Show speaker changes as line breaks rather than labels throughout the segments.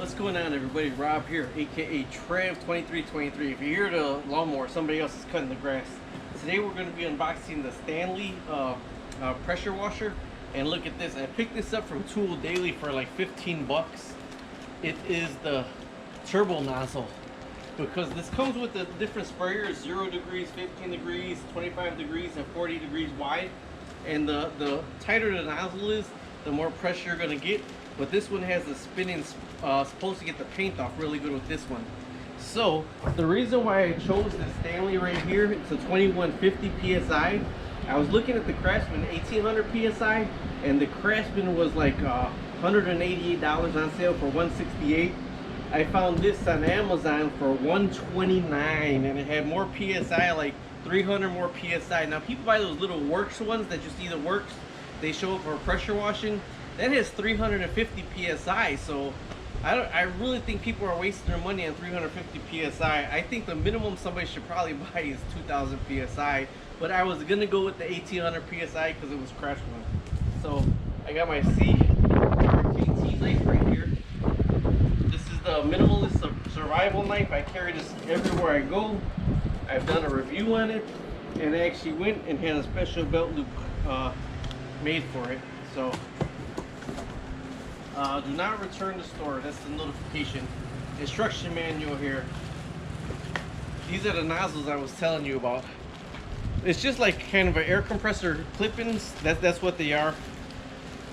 What's going on, everybody? Rob here, AKA Trev2323. If you hear the lawnmower, somebody else is cutting the grass. Today we're going to be unboxing the Stanley pressure washer. And look at this. I picked this up from Tool Daily for like 15 bucks. It is the turbo nozzle, because this comes with the different sprayers: 0 degrees, 15 degrees, 25 degrees, and 40 degrees wide. And the tighter the nozzle is, the more pressure you're going to get. But this one has the spinning, supposed to get the paint off really good with this one. So the reason why I chose the Stanley right here, it's a 2150 PSI. I was looking at the Craftsman 1800 PSI, and the Craftsman was like $188 on sale for $168. I found this on Amazon for $129, and it had more PSI, like 300 more PSI. Now people buy those little Works ones that you see the Works, they show up for pressure washing. That has 350 PSI, so I really think people are wasting their money on 350 PSI. I think the minimum somebody should probably buy is 2000 PSI, but I was gonna go with the 1800 PSI because it was Craftsman. So I got my CRKT knife right here. This is the minimalist survival knife. I carry this everywhere I go. I've done a review on it, and I actually went and had a special belt loop made for it. So do not return to store. That's the notification. Instruction manual here. These are the nozzles I was telling you about. It's just like kind of an air compressor clip-ins. That's what they are.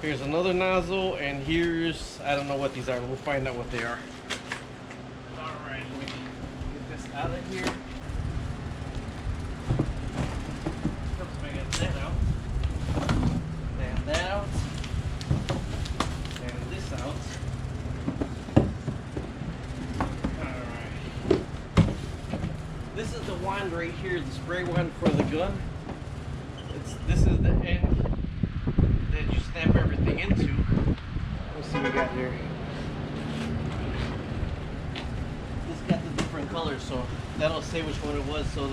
Here's another nozzle, and here's, I don't know what these are. We'll find out what they are. Alright, let me get this out of here. Oops, I got that out. And that out. Out. Alright. This is the wand right here, the spray wand for the gun. This is the end that you snap everything into. Let's see what we got here. This got the different colors, so that'll say which one it was. So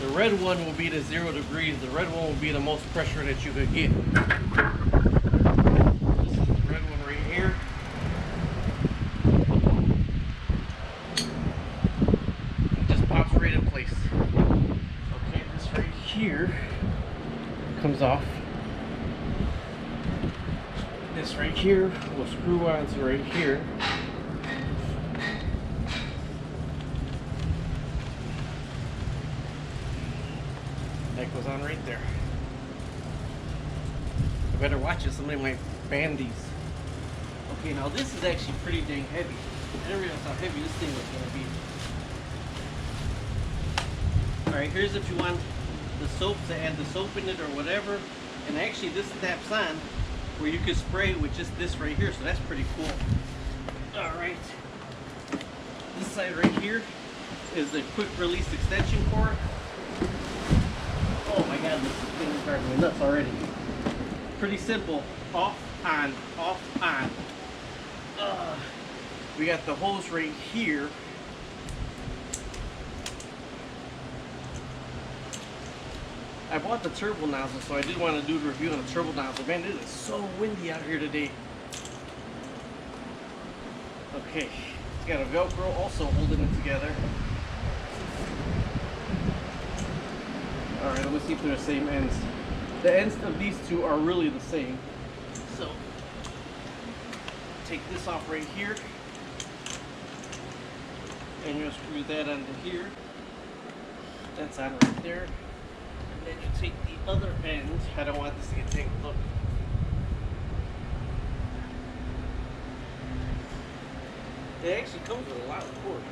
the red one will be the 0 degrees. The red one will be the most pressure that you could get. Here comes off. This right here will screw on to right here. That goes on right there. I better watch it, somebody might ban these. Okay, now this is actually pretty dang heavy. I didn't realize how heavy this thing was going to be. Alright, here's if you want the soap to add the soap in it or whatever, and actually this snaps on where you can spray with just this right here, so that's pretty cool. Alright, this side right here is the quick release extension cord. Oh my god, this thing is driving me nuts already. Pretty simple. Off, on, off, on. We got the hose right here. I bought the turbo nozzle, so I did want to do a review on the turbo nozzle. Man, it is so windy out here today. Okay, it's got a Velcro also holding it together. Alright, let me see if they're the same ends. The ends of these two are really the same. So, take this off right here, and you'll screw that onto here. That's on right there. Then you take the other end. I don't want this to get tangled up. It actually comes with a lot of cord.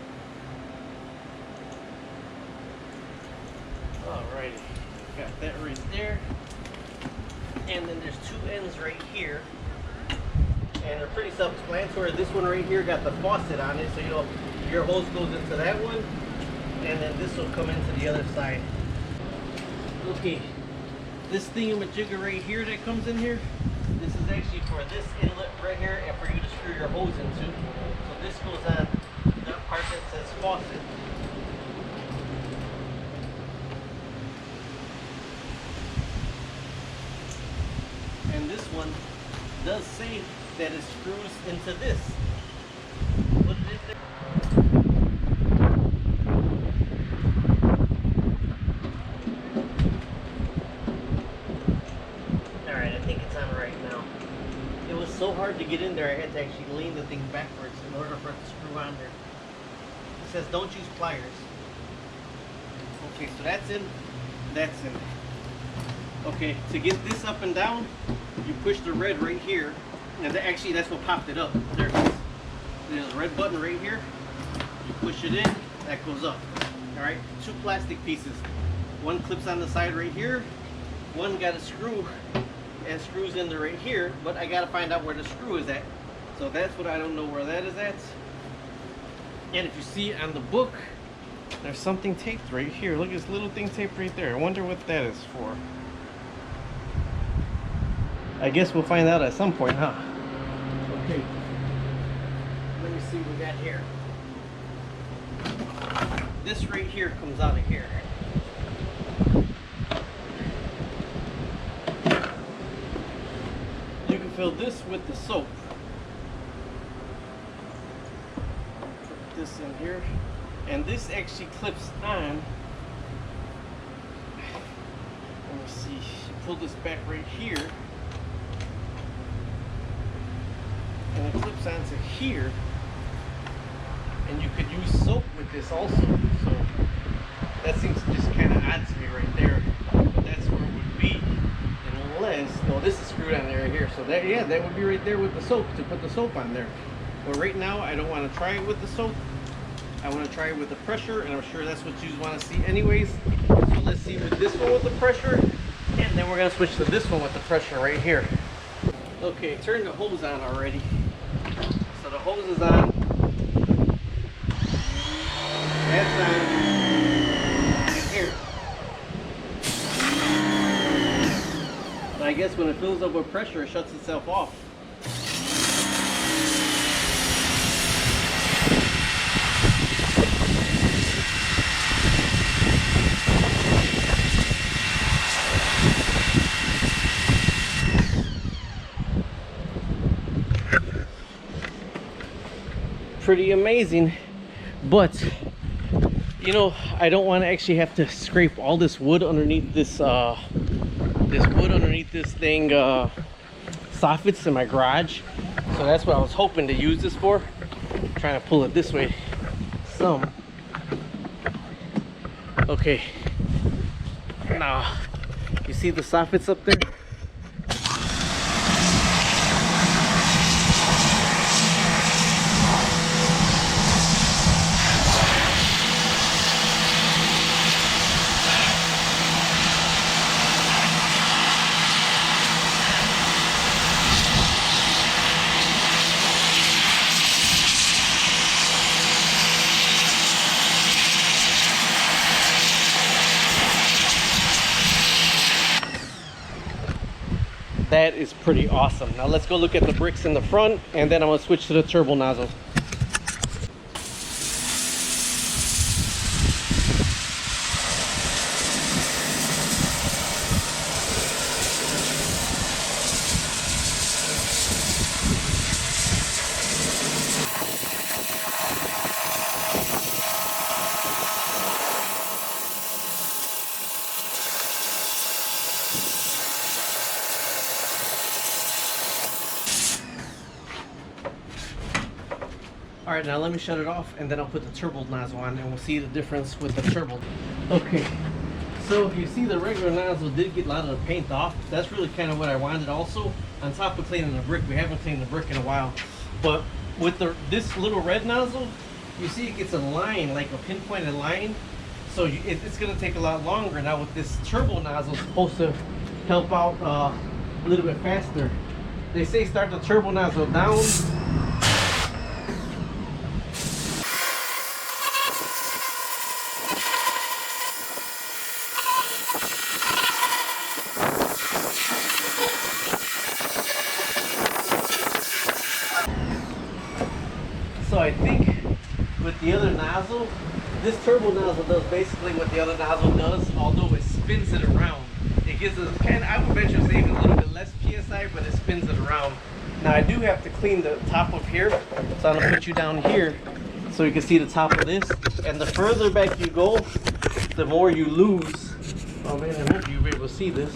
Alrighty, got that right there. And then there's two ends right here. And they're pretty self-explanatory. This one right here got the faucet on it, so your hose goes into that one, and then this will come into the other side. Okay, this thingamajigger right here that comes in here, this is actually for this inlet right here and for you to screw your hose into. So this goes on that part that says faucet. And this one does say that it screws into this. Put it in there. Alright, I think it's on right now. It was so hard to get in there, I had to actually lean the thing backwards in order for it to screw on there. It says don't use pliers. Okay, so that's in, that's in. Okay, to get this up and down, you push the red right here. And actually, that's what popped it up. There it is. There's a red button right here. You push it in, that goes up. Alright, 2 plastic pieces. One clips on the side right here. One got a screw and screws in there right here, but I gotta find out where the screw is at. So that's what I don't know where that is at. And if you see on the book, there's something taped right here. Look at this little thing taped right there. I wonder what that is for. I guess we'll find out at some point, huh? Okay. Let me see what we got here. This right here comes out of here. You can fill this with the soap. Put this in here. And this actually clips on. Let me see. You pull this back right here. And it clips onto here. And you could use soap with this also. So that seems just kind of odd to me right there. But that's where it would be. Unless, no, this is screwed on there right here. So that, yeah, that would be right there with the soap to put the soap on there. But right now, I don't want to try it with the soap. I want to try it with the pressure, and I'm sure that's what you want to see anyways. So let's see with this one with the pressure, and then we're going to switch to this one with the pressure right here. Okay, turn the hose on already. So the hose is on. That's on. And here. So I guess when it fills up with pressure, it shuts itself off. Pretty amazing, but you know, I don't want to actually have to scrape all this wood underneath this this thing soffits in my garage. So that's what I was hoping to use this for. I'm trying to pull it this way some. Okay, now you see the soffits up there? That is pretty awesome. Now let's go look at the bricks in the front, and then I'm gonna switch to the turbo nozzle. Alright, now let me shut it off, and then I'll put the turbo nozzle on, and we'll see the difference with the turbo. Okay, so you see the regular nozzle did get a lot of the paint off. That's really kind of what I wanted also. On top of cleaning the brick, we haven't cleaned the brick in a while. But with this little red nozzle, you see it gets a line, like a pinpointed line. So it's going to take a lot longer. Now with this turbo nozzle, it's supposed to help out a little bit faster. They say start the turbo nozzle down. So I think with the other nozzle, this turbo nozzle does basically what the other nozzle does, although it spins it around. It gives us I would venture to say even a little bit less PSI, but it spins it around. Now I do have to clean the top of here, so I'm gonna put you down here so you can see the top of this. And the further back you go, the more you lose. Oh man, I hope you'll be able to see this.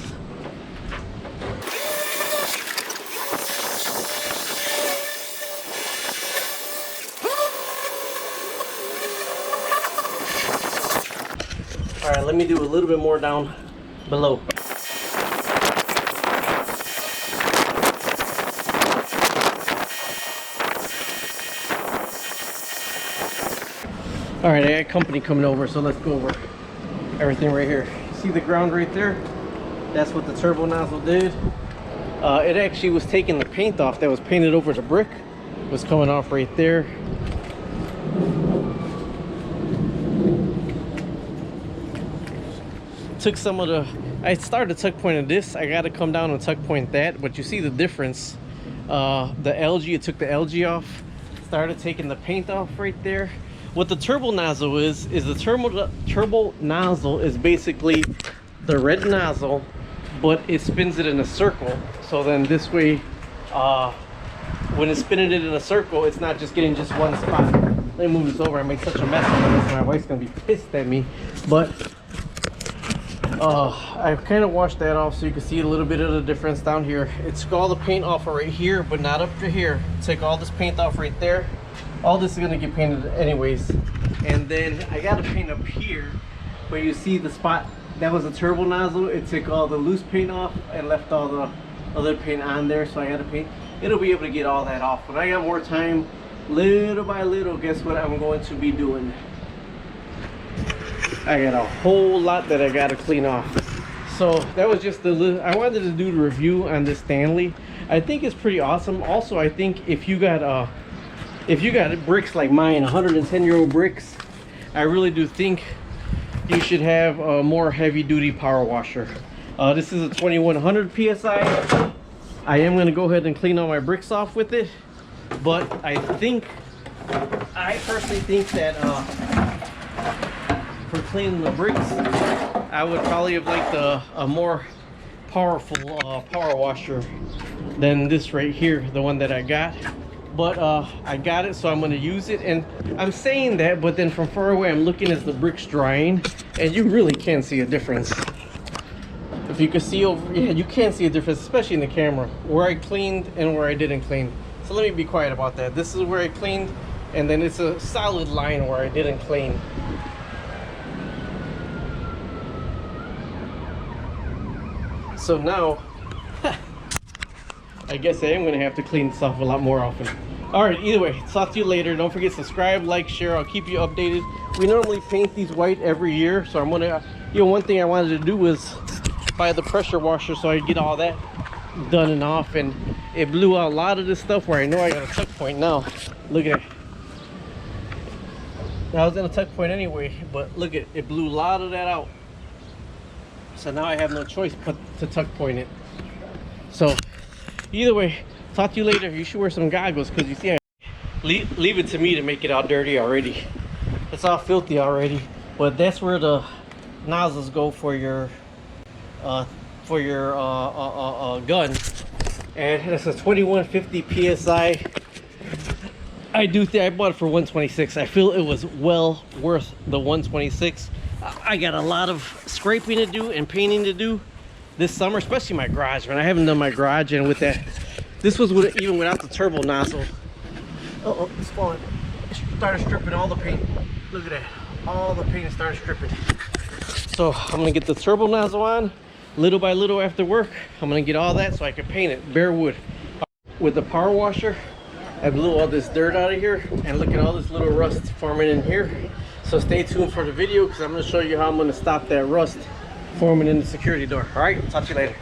All right, let me do a little bit more down below. All right, I got company coming over, so let's go over everything right here. See the ground right there? That's what the turbo nozzle did. It actually was taking the paint off that was painted over the brick. It was coming off right there. Took some of the, I started tuck pointing this. I got to come down and tuck point that, but you see the difference. The algae, it took the algae off. Started taking the paint off right there. What the turbo nozzle is the turbo nozzle is basically the red nozzle, but it spins it in a circle. So then this way, when it's spinning it in a circle, it's not just getting just one spot. Let me move this over. I make such a mess of this. My wife's gonna be pissed at me. But I've kind of washed that off so you can see a little bit of the difference down here. It took all the paint off right here, but not up to here. Take all this paint off right there. All this is gonna get painted anyways. And then I gotta paint up here where you see the spot that was a turbo nozzle. It took all the loose paint off and left all the other paint on there, so I gotta paint. It'll be able to get all that off. When I got more time, little by little, guess what I'm going to be doing? I got a whole lot that I gotta clean off. So that was just the, I wanted to do the review on this Stanley. I think it's pretty awesome. Also, I think if you got bricks like mine, 110-year-old bricks, I really do think you should have a more heavy-duty power washer. This is a 2100 PSI. I am gonna go ahead and clean all my bricks off with it, but I personally think that for cleaning the bricks, I would probably have liked a more powerful power washer than this right here, the one that I got. But I got it, so I'm going to use it. And I'm saying that, but then from far away I'm looking as the bricks drying, and you really can see a difference. If you can see over, yeah, you can see a difference, especially in the camera, where I cleaned and where I didn't clean. So let me be quiet about that. This is where I cleaned, and then it's a solid line where I didn't clean. So now I guess I am going to have to clean this off a lot more often. Alright, either way, talk to you later. Don't forget to subscribe, like, share. I'll keep you updated. We normally paint these white every year, so I'm going to, you know, one thing I wanted to do was buy the pressure washer so I get all that done and off, and it blew out a lot of this stuff where I know I got a tuck point now. Look at it. I was in a tuck point anyway, but look at it, it blew a lot of that out. So now I have no choice but to tuck point it. So either way, talk to you later. You should wear some goggles because you see, leave it to me to make it all dirty already. It's all filthy already. But that's where the nozzles go for your gun. And it's a 2150 PSI. I do think I bought it for 126. I feel it was well worth the 126. I got a lot of scraping to do and painting to do this summer, especially my garage, man. I haven't done my garage, and with that, this was with, even without the turbo nozzle. Oh, it's falling. It started stripping all the paint. Look at that. All the paint started stripping. So I'm gonna get the turbo nozzle on little by little after work. I'm gonna get all that so I can paint it, bare wood. With the power washer, I blew all this dirt out of here, and look at all this little rust forming in here. So stay tuned for the video because I'm going to show you how I'm going to stop that rust forming in the security door. All right, talk to you later.